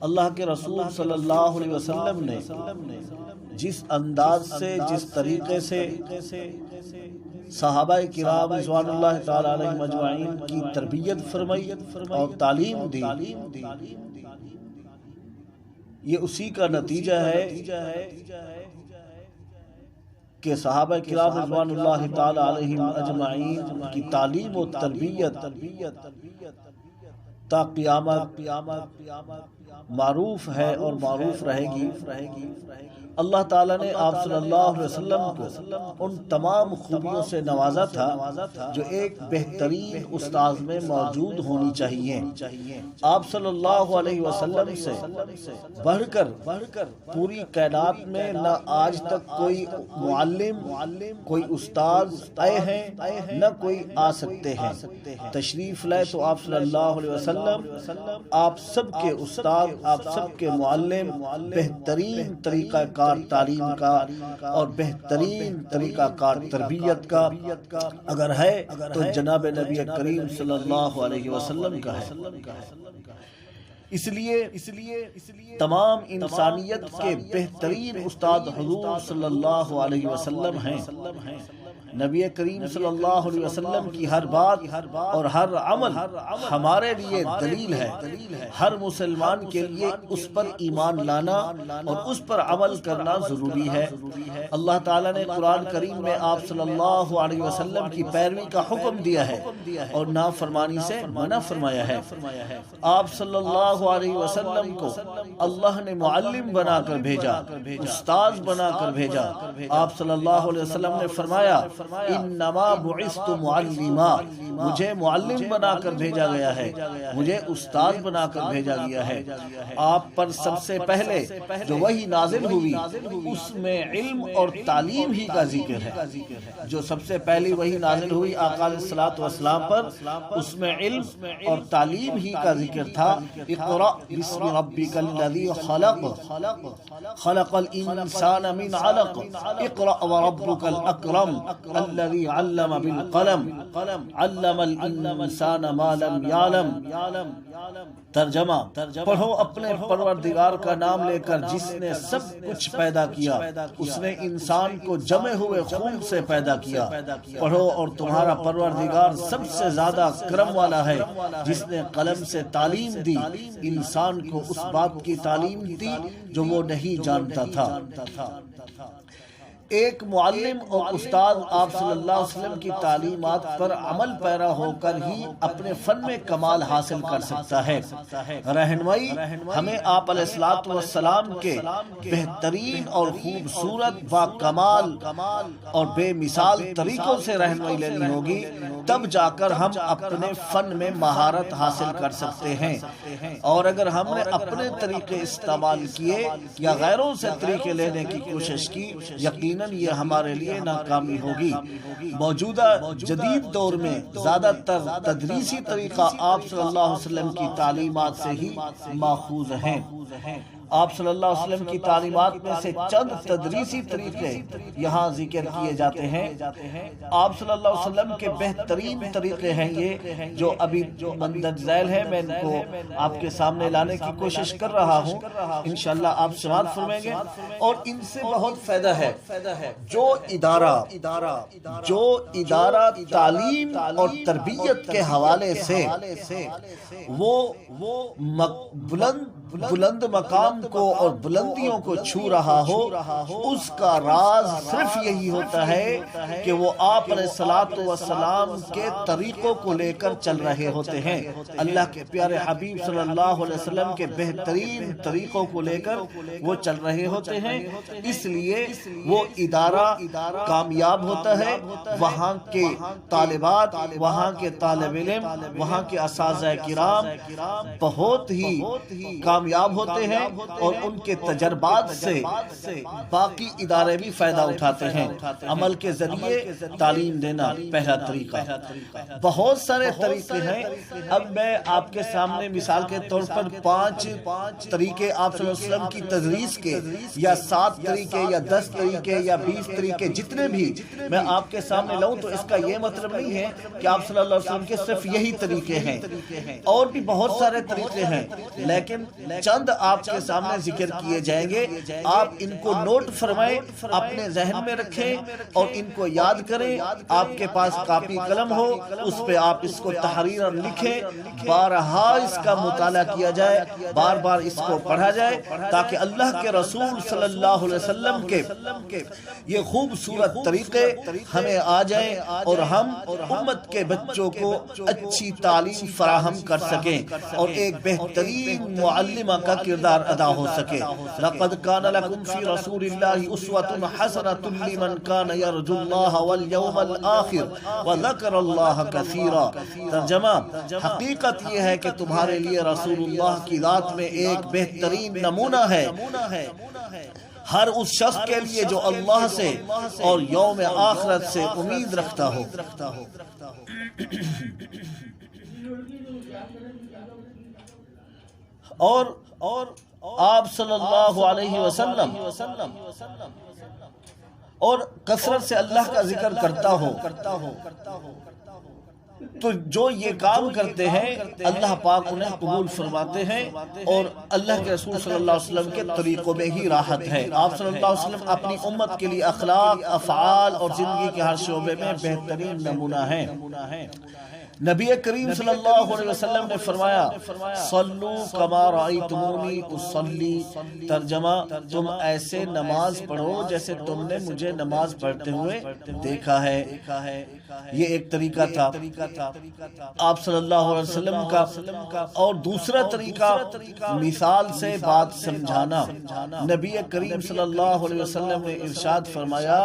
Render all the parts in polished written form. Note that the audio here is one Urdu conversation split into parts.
اللہ کے رسول صلی اللہ علیہ وسلم نے جس انداز سے، جس طریقے سے صحابہ کرام رضوان اللہ تعالی علیہم اجمعین کی تربیت فرمائی اور تعلیم دی، یہ اسی کا نتیجہ ہے کہ صحابہ کرام رضوان اللہ تعالی علیہم اجمعین کی تعلیم و تربیت تا قیامت معروف ہے اور معروف رہے گی۔ اللہ تعالیٰ نے آپ صلی اللہ علیہ وسلم کو ان تمام خوبیوں سے نوازا تھا جو ایک بہترین استاذ میں موجود ہونی چاہیے۔ آپ صلی اللہ علیہ وسلم سے بڑھ کر پوری کائنات میں نہ آج تک کوئی معلم، کوئی استاذ آئے ہیں، نہ کوئی آ سکتے ہیں۔ تشریف لائے تو آپ صلی اللہ علیہ وسلم آپ سب کے استاد، آپ سب کے معلم، بہترین طریقہ کار تعلیم کا اور بہترین طریقہ کار تربیت کا اگر ہے تو جناب نبی کریم صلی اللہ علیہ وسلم کا ہے۔ اس لیے تمام انسانیت کے بہترین استاد حضور صلی اللہ علیہ وسلم ہیں۔ نبی کریم صلی اللہ علیہ وسلم کی ہر بات اور ہر عمل ہمارے لیے دلیل ہے۔ ہر مسلمان کے لیے اس پر ایمان لانا اور اس پر عمل کرنا ضروری ہے۔ اللہ تعالیٰ نے قرآن کریم میں آپ صلی اللہ علیہ وسلم کی پیروی کا حکم دیا ہے اور نافرمانی سے منع فرمایا ہے۔ آپ صلی اللہ علیہ وسلم کو اللہ نے معلم بنا کر بھیجا، استاذ بنا کر بھیجا۔ آپ صلی اللہ علیہ وسلم نے فرمایا انما بعثت معلما، مجھے معلم بنا کر بھیجا گیا ہے، مجھے استاد بنا کر بھیجا گیا ہے۔ آپ پر سب سے پہلے جو وحی نازل ہوئی اس میں علم اور تعلیم ہی کا ذکر ہے۔ جو سب سے پہلی وحی نازل ہوئی آقا علیہ الصلوۃ والسلام پر، اس میں علم اور تعلیم ہی کا ذکر تھا۔ اقرأ بسم ربک الذی خلق، خلق الانسان من علق، اقرأ وربک الاکرم الذي علم بالقلم علم الانسان ما لم يعلم۔ ترجمہ، پڑھو اپنے پروردگار کا نام لے کر جس نے سب کچھ پیدا کیا، اس نے انسان کو جمے ہوئے خون سے پیدا کیا۔ پڑھو اور تمہارا پروردگار سب سے زیادہ کرم والا ہے جس نے قلم سے تعلیم دی، انسان کو اس بات کی تعلیم دی جو وہ نہیں جانتا تھا۔ ایک معلم اور استاد آپ صلی اللہ علیہ وسلم کی تعلیمات پر عمل پیرا ہو کر ہی اپنے فن میں کمال حاصل کر سکتا ہے۔ رہنمائی ہمیں آپ علیہ الصلوۃ والسلام کے بہترین اور خوبصورت با کمال اور بے مثال طریقوں سے رہنمائی لینی ہوگی، تب جا کر ہم اپنے فن میں مہارت حاصل کر سکتے ہیں۔ اور اگر ہم نے اپنے طریقے استعمال کیے یا غیروں سے طریقے لینے کی کوشش کی، یقیناً یہ ہمارے لیے ناکامی ہوگی۔ موجودہ جدید دور میں زیادہ تر تدریسی طریقہ آپ صلی اللہ علیہ وسلم کی تعلیمات سے ہی ماخوذ ہیں۔ آپ صلی اللہ علیہ وسلم کی تعلیمات میں سے چند تدریسی طریقے یہاں ذکر کیے جاتے ہیں۔ آپ صلی اللہ علیہ وسلم کے بہترین طریقے ہیں یہ جو ابھی مندرج ذیل ہے، میں ان کو آپ کے سامنے لانے کی کوشش کر رہا ہوں، انشاءاللہ آپ سماعت فرمائیں گے اور ان سے بہت فائدہ ہے۔ جو ادارہ تعلیم اور تربیت کے حوالے سے وہ بلند مقام کو اور بلندیوں کو چھو رہا ہو، اس کا راز صرف یہی ہوتا ہے کہ وہ آپ علیہ الصلوۃ والسلام کے طریقوں کو لے کر چل رہے ہوتے ہیں۔ اللہ کے پیارے حبیب صلی اللہ علیہ وسلم کے بہترین طریقوں کو لے کر وہ چل رہے ہوتے ہیں، اس لیے وہ ادارہ کامیاب ہوتا ہے۔ وہاں کے طالبات، وہاں کے طالب علم، وہاں کے اساتذہ کرام بہت ہی کامیاب ہوتے ہیں اور ان کے تجربات سے باقی ادارے بھی فائدہ اٹھاتے ہیں۔ عمل کے ذریعے تعلیم دینا پہلا طریقہ۔ بہت سارے طریقے ہیں، اب میں آپ کے سامنے مثال کے طور پر 5 طریقے آپ صلی اللہ علیہ وسلم کی تدریس کے، یا 7 طریقے یا 10 طریقے یا 20 طریقے جتنے بھی میں آپ کے سامنے لاؤں تو اس کا یہ مطلب نہیں ہے کہ آپ صلی اللہ علیہ وسلم کے صرف یہی طریقے ہیں، اور بھی بہت سارے طریقے ہیں، لیکن چند آپ کے سامنے ذکر کیے جائیں گے۔ آپ ان کو نوٹ فرمائیں، اپنے ذہن میں رکھیں اور ان کو یاد کریں۔ آپ کے پاس کاپی قلم ہو، اس پہ آپ اس کو تحریراً لکھیں، بارہا اس کا مطالعہ کیا جائے، بار بار اس کو پڑھا جائے، تاکہ اللہ کے رسول صلی اللہ علیہ وسلم کے یہ خوبصورت طریقے ہمیں آ جائیں اور ہم امت کے بچوں کو اچھی تعلیم فراہم کر سکیں اور ایک بہترین معلمہ کا کردار ادا ہو سکے۔ لَقَدْ كَانَ لَكُمْ فِي رَسُولِ اللَّهِ أُسْوَةٌ حَسَنَةٌ لِمَنْ كَانَ يَرْجُو اللَّهَ وَالْيَوْمَ الْآخِرَ وَذَكَرَ اللَّهَ كَثِيرًا۔ ترجمہ، حقیقت یہ ہے کہ تمہارے لیے رسول اللہ کی ذات میں ایک بہترین نمونہ ہے ہر اس شخص کے لیے جو اللہ سے اور یوم آخرت سے امید رکھتا ہو۔ اور آپ صلی اللہ علیہ وسلم اور کثرت سے اللہ کا ذکر کرتا ہو تو جو یہ کام کرتے ہیں اللہ پاک انہیں قبول فرماتے ہیں، اور اللہ کے رسول صلی اللہ علیہ وسلم کے طریقوں میں ہی راحت ہے۔ آپ صلی اللہ علیہ وسلم اپنی امت کے لیے اخلاق، افعال اور زندگی کے ہر شعبے میں بہترین نمونہ ہیں۔ نبی کریم صلی اللہ علیہ وسلم نے فرمایا، صلو کما رأیتمونی اصلی۔ ترجمہ، تم ایسے نماز پڑھو جیسے تم نے مجھے نماز پڑھتے ہوئے دیکھا ہے۔ یہ ایک طریقہ تھا آپ صلی اللہ علیہ وسلم کا۔ اور دوسرا طریقہ مثال سے بات سمجھانا۔ نبی کریم صلی اللہ علیہ وسلم نے ارشاد فرمایا،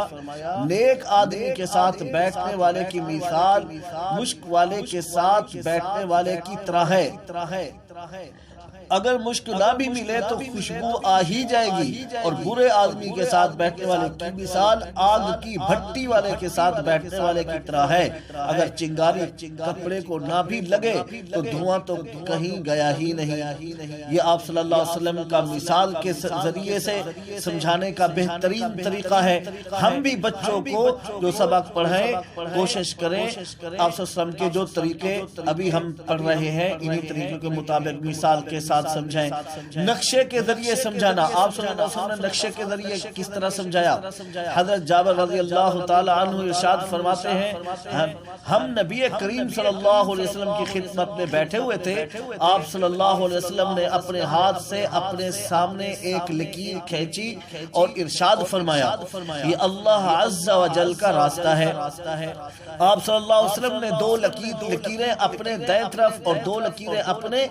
نیک آدمی کے ساتھ بیٹھنے والے کی مثال مشک والے کے ساتھ بیٹھنے والے کی طرح ہے۔ اگر مشک نہ بھی ملے تو خوشبو آ ہی جائے گی، اور برے آدمی کے ساتھ بیٹھنے والے کی مثال آگ کی بھٹی والے کے ساتھ بیٹھنے والے کی طرح ہے۔ اگر چنگاری کپڑے کو نہ بھی لگے تو دھواں تو کہیں گیا ہی نہیں۔ یہ آپ صلی اللہ علیہ وسلم کا مثال کے ذریعے سے سمجھانے کا بہترین طریقہ ہے۔ ہم بھی بچوں کو جو سبق پڑھائیں کوشش کریں آپ صلی اللہ علیہ وسلم کے جو طریقے ابھی ہم پڑھ رہے ہیں انہی طریقوں کے مطابق مثال کے ساتھ سمجھائیں۔ نقشے کے ذریعے سمجھانا، آپ صلی اللہ علیہ وسلم نے نقشے کے ذریعے کس طرح سمجھایا؟ حضرت جابر رضی اللہ تعالی عنہ ارشاد فرماتے ہیں، ہم نبی کریم صلی اللہ علیہ وسلم کی خدمت میں بیٹھے ہوئے تھے، آپ صلی اللہ علیہ وسلم نے اپنے ہاتھ سے اپنے سامنے ایک لکیر کھینچی اور ارشاد فرمایا، یہ اللہ عز و جل کا راستہ ہے۔ آپ صلی اللہ علیہ وسلم نے 2 لکیریں اپنے دائیں طرف اور 2 لکیریں اپنے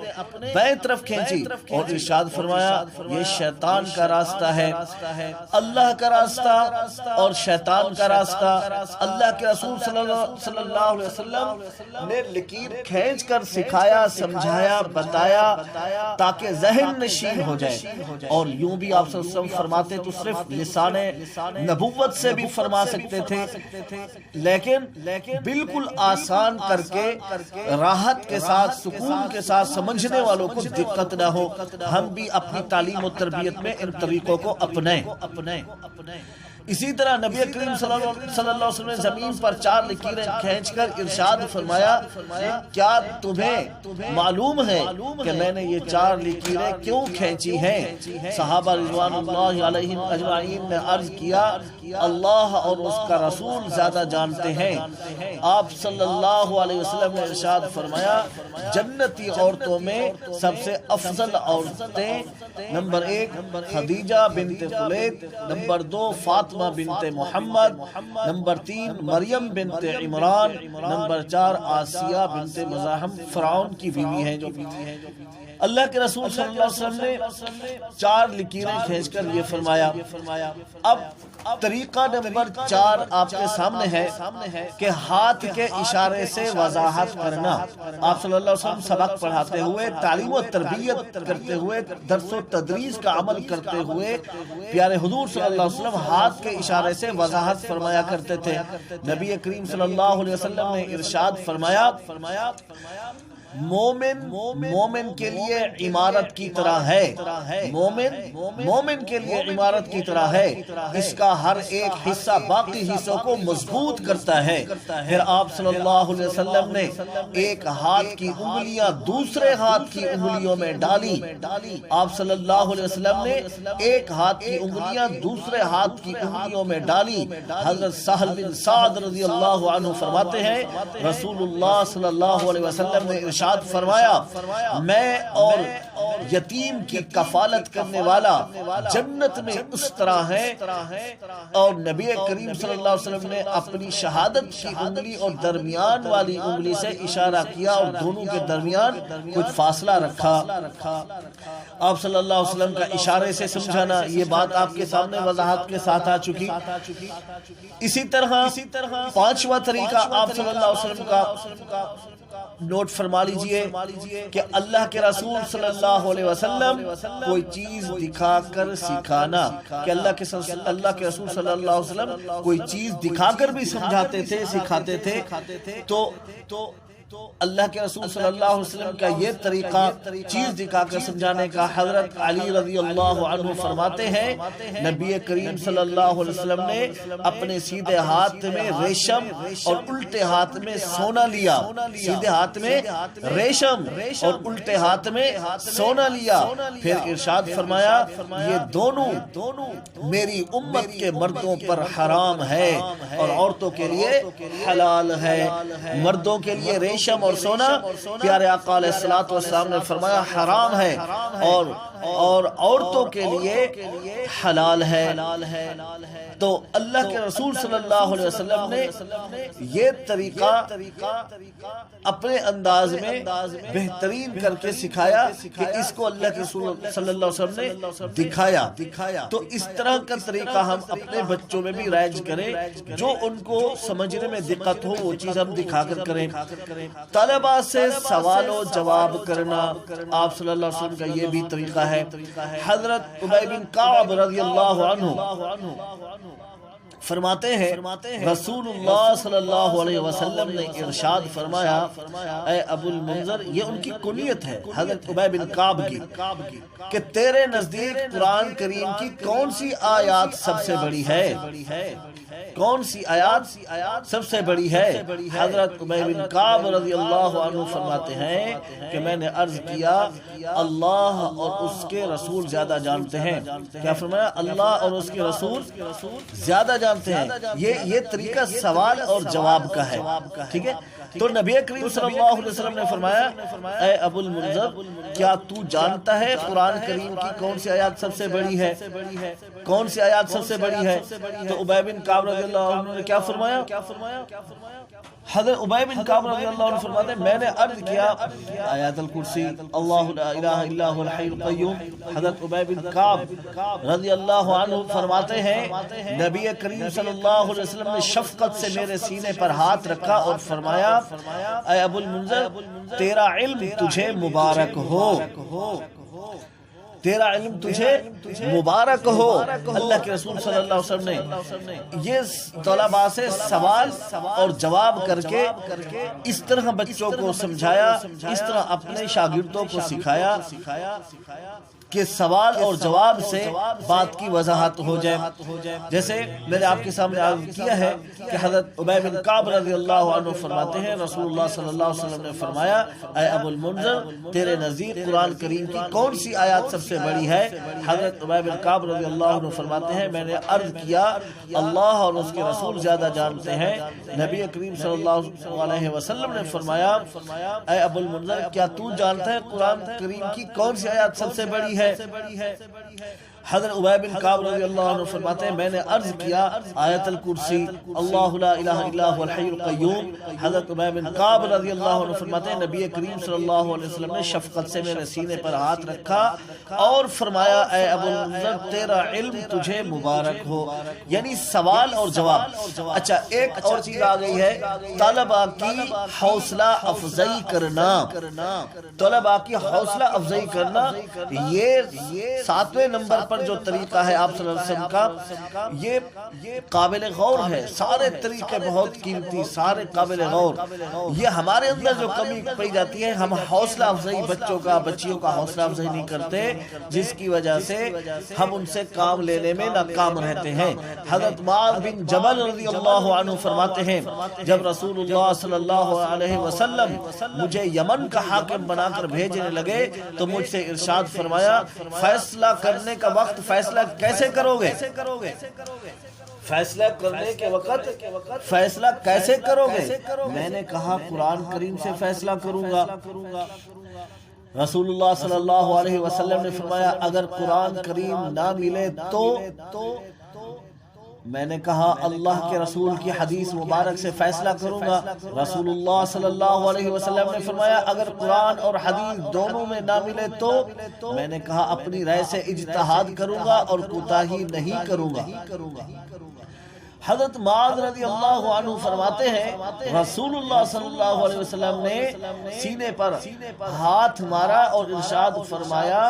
بائیں طرف کھینچی اور ارشاد فرمایا، یہ شیطان کا راستہ ہے۔ اللہ کا راستہ اور شیطان کا راستہ۔ اللہ کے رسول صلی اللہ علیہ وسلم نے لکیر کھینچ کر سکھایا، سمجھایا، بتایا تاکہ ذہن نشین ہو جائے۔ اور یوں بھی آپ صلی اللہ علیہ وسلم فرماتے تو صرف لسان نبوت سے بھی فرما سکتے تھے، لیکن بالکل آسان کر کے راحت کے ساتھ، سکون کے ساتھ سمجھنے والوں کو دقت نہ ہو۔ ہم بھی اپنی تعلیم و تربیت میں ان طریقوں کو اپنائیں۔ اسی طرح نبی کریم صلی اللہ علیہ وسلم نے زمین پر 4 لکیریں کھینچ کر ارشاد فرمایا، کیا تمہیں معلوم ہے کہ میں نے یہ 4 لکیریں کیوں کھینچی ہیں؟ صحابہ رضوان اللہ علیہم اجمعین نے عرض کیا، اللہ اور اس کا رسول زیادہ جانتے ہیں۔ آپ صلی اللہ علیہ وسلم نے ارشاد فرمایا، جنتی عورتوں میں سب سے افضل عورتیں نمبر 1 خدیجہ بنت خلید، نمبر 2 فاطمہ بنت محمد، نمبر 3 مریم بنت عمران، نمبر 4 آسیہ بنت مزاحم، فرعون کی بیوی ہے جو اللہ کے رسول صلی اللہ علیہ وسلم نے 4 لکیریں کھینچ کر یہ فرمایا، اب طریقہ نمبر 4 آپ کے سامنے ہے کہ ہاتھ کے اشارے سے وضاحت کرنا۔ آپ صلی اللہ علیہ وسلم سبق پڑھاتے ہوئے، تعلیم و تربیت کرتے ہوئے، درس و تدریس کا عمل کرتے ہوئے پیارے حضور صلی اللہ علیہ وسلم ہاتھ کے اشارے سے وضاحت فرمایا کرتے تھے۔ نبی کریم صلی اللہ علیہ وسلم نے ارشاد فرمایا، مومن کے لیے عمارت کی طرح ہے، مومن کے لیے عمارت کی طرح ہے، اس کا ہر ایک حصہ باقی حصوں کو مضبوط کرتا ہے۔ پھر آپ صلی اللہ علیہ وسلم نے ایک ہاتھ کی انگلیاں دوسرے ہاتھ کی انگلیوں میں ڈالی، آپ صلی اللہ علیہ وسلم نے ایک ہاتھ کی انگلیاں دوسرے ہاتھ کی انگلیوں میں ڈالی۔ حضرت سہل بن سعد رضی اللہ عنہ فرماتے ہیں رسول اللہ صلی اللہ علیہ وسلم نے ارشاد فرمایا، میں اور یتیم کی کفالت کرنے والا جنت میں اس طرح ہے۔ اور نبی کریم صلی اللہ علیہ وسلم نے اپنی شہادت کی انگلی اور درمیان والی انگلی سے اشارہ کیا اور دونوں کے درمیان کچھ فاصلہ رکھا۔ آپ صلی اللہ علیہ وسلم کا اشارے سے سمجھانا، یہ بات آپ کے سامنے وضاحت کے ساتھ آ چکی۔ اسی طرح 5واں طریقہ آپ صلی اللہ علیہ وسلم کا نوٹ فرما لیجئے کہ اللہ کے رسول صلی اللہ علیہ وسلم کوئی چیز دکھا کر سکھانا، کہ اللہ کے رسول صلی اللہ علیہ وسلم کوئی چیز دکھا کر بھی سمجھاتے تھے، سکھاتے تھے۔ تو اللہ کے رسول صلی اللہ علیہ وسلم کا یہ طریقہ چیز دکھا کر سمجھانے کا، حضرت علی رضی اللہ عنہ فرماتے ہیں نبی کریم صلی اللہ علیہ وسلم نے اپنے سیدھے ہاتھ میں ریشم اور الٹے ہاتھ میں سونا لیا، سیدھے ہاتھ میں ریشم اور الٹے ہاتھ میں سونا لیا، پھر ارشاد فرمایا یہ دونوں میری امت کے مردوں پر حرام ہے اور عورتوں کے لیے حلال ہے۔ مردوں کے لیے ریشم اور سونا پیارے آقا علیہ الصلوۃ والسلام نے فرمایا حرام ہے، اور عورتوں کے لیے حلال ہے۔ تو اللہ کے رسول صلی اللہ علیہ وسلم نے یہ طریقہ اپنے انداز میں بہترین کر کے سکھایا کہ اس کو اللہ کے رسول صلی اللہ علیہ وسلم نے دکھایا۔ تو اس طرح کا طریقہ ہم اپنے بچوں میں بھی رائج کریں، جو ان کو سمجھنے میں دقت ہو وہ چیز ہم دکھا کر کریں۔ طلباء سے سوال و جواب کرنا آپ صلی اللہ علیہ وسلم کا یہ بھی طریقہ ہے۔ حضرت ابی بن کعب رضی اللہ عنہ فرماتے ہیں رسول اللہ صلی اللہ علیہ وسلم نے ارشاد فرمایا، اے ابو المنذر، یہ ان کی کنیت ہے حضرت ابی بن کعب کی، کہ تیرے نزدیک قرآن کریم کی کون سی آیات سب سے بڑی ہے؟ کون سی آیات سب سے بڑی ہے؟ حضرت ابی بن کعب رضی اللہ عنہ فرماتے ہیں کہ میں نے عرض کیا اللہ اور اس کے رسول زیادہ جانتے ہیں۔ کیا فرمایا؟ اللہ اور اس کے رسول زیادہ جانتے ہیں۔ یہ طریقہ سوال اور جواب کا ہے، ٹھیک ہے؟ تو نبی کریم صلی اللہ علیہ وسلم نے فرمایا، اے ابو المنذر، کیا تو جانتا ہے قرآن کریم کی کون سی آیات سب سے بڑی ہے؟ کون سی آیات سب سے بڑی ہے؟ تو ابی بن کعب رضی اللہ عنہ نے کیا فرمایا؟ حضرت ابی بن کعب رضی اللہ عنہ فرماتے ہیں میں نے عرض کیا آیات الکرسی، اللہ لا الہ الا هو الحی القیوم۔ حضرت ابی بن کعب رضی اللہ عنہ فرماتے ہیں نبی کریم صلی اللہ علیہ وسلم نے شفقت سے میرے سینے پر ہاتھ رکھا اور فرمایا، اے ابو المنذر، تیرا علم تجھے مبارک ہو، تیرا علم تجھے مبارک ہو۔ اللہ کے رسول صلی اللہ علیہ وسلم نے یہ طلباء سے سوال اور جواب کر کے اس طرح بچوں کو سمجھایا، اس طرح اپنے شاگردوں کو سکھایا کہ سوال اور جواب سے بات کی وضاحت ہو جائے۔ جیسے میں نے آپ کے سامنے عرض کیا ہے کہ حضرت ابی بن کعب رضی اللہ عنہ فرماتے ہیں رسول اللہ صلی اللہ علیہ وسلم نے فرمایا، اے ابو المنذر، تیرے نزدیک قرآن کریم کی کون سی آیات سب سے بڑی ہے؟ حضرت ابی بن کعب رضی اللہ عنہ فرماتے ہیں میں نے عرض کیا اللہ اور اس کے رسول زیادہ جانتے ہیں۔ نبی کریم صلی اللہ علیہ وسلم نے فرمایا، اے ابو المنذر، کیا تو جانتا ہے قرآن کریم کی کون سی آیات سب سے بڑی ہے؟ حضرت ابی بن کعب رضی اللہ عنہ فرماتے ہیں میں نے عرض کیا آیت الکرسی اللہ لا الہ الا هو الحی القیوم۔ حضرت ابی بن کعب رضی اللہ عنہ فرماتے ہیں نبی کریم صلی اللہ علیہ وسلم نے شفقت سے میرے سینے پر ہاتھ رکھا اور فرمایا اے ابو المنذر تیرا علم تجھے مبارک ہو، یعنی سوال اور جواب۔ اچھا ایک اور چیز آ گئی ہے، طلباء کی حوصلہ افزائی کرنا، طلباء کی حوصلہ افزائی کرنا، یہ 7ویں نمبر پر جو طریقہ ہے آپ صلی اللہ علیہ وسلم کا، یہ قابل غور ہے۔ سارے طریقے بہت قیمتی، سارے قابل غور۔ یہ ہمارے اندر جو کمی پائی جاتی ہے، ہم حوصلہ افزائی بچوں کا، بچیوں کا حوصلہ افزائی نہیں کرتے، جس کی وجہ سے ہم ان سے کام لینے میں ناکام رہتے ہیں۔ حضرت معاذ بن جبل رضی اللہ عنہ فرماتے ہیں جب رسول اللہ صلی اللہ علیہ وسلم مجھے یمن کا حاکم بنا کر بھیجنے لگے تو مجھ سے ارشاد فرمایا فیصلہ کرنے کا وقت فیصلہ کیسے کرو گے؟ فیصلہ کرنے کے وقت فیصلہ کیسے کرو گے؟ میں نے کہا قرآن کریم سے فیصلہ کروں گا۔ رسول اللہ صلی اللہ علیہ وسلم نے فرمایا اگر قرآن کریم نہ ملے تو میں نے کہا اللہ کے رسول کی حدیث مبارک سے فیصلہ کروں گا۔ رسول اللہ صلی اللہ علیہ وسلم نے فرمایا اگر قرآن اور حدیث دونوں میں نہ ملے تو میں نے کہا اپنی رائے سے اجتہاد کروں گا اور کوتاہی نہیں کروں گا۔ حضرت معاذ رضی اللہ عنہ فرماتے ہیں رسول اللہ صلی اللہ علیہ وسلم نے سینے پر ہاتھ مارا اور ارشاد فرمایا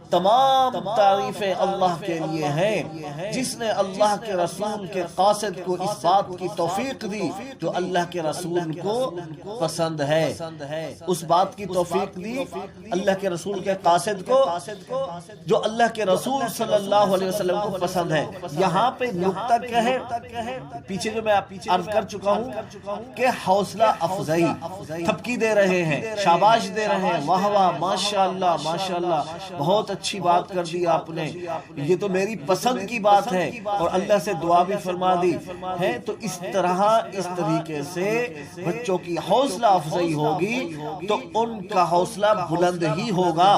تمام تعریفیں اللہ کے لیے ہیں جس نے اللہ کے رسول کے قاصد کو اس بات کی توفیق دی جو اللہ کے رسول کو پسند ہے، اس بات کی توفیق دی اللہ کے رسول کے قاصد کو جو اللہ کے رسول صلی اللہ علیہ وسلم کو پسند ہے۔ یہاں پہ نقطہ کیا ہے؟ پیچھے جو میں عرض کر چکا ہوں کہ حوصلہ افزائی، تھپکی دے رہے ہیں، شاباش دے رہے ہیں، واہ واہ ماشاءاللہ ماشاءاللہ بہت اچھی بات کر دی آپ نے، یہ تو میری پسند کی بات ہے، اور اللہ سے دعا بھی فرما دی ہے۔ تو اس طرح اس طریقے سے بچوں کی حوصلہ افزائی ہوگی تو ان کا حوصلہ بلند ہی ہوگا۔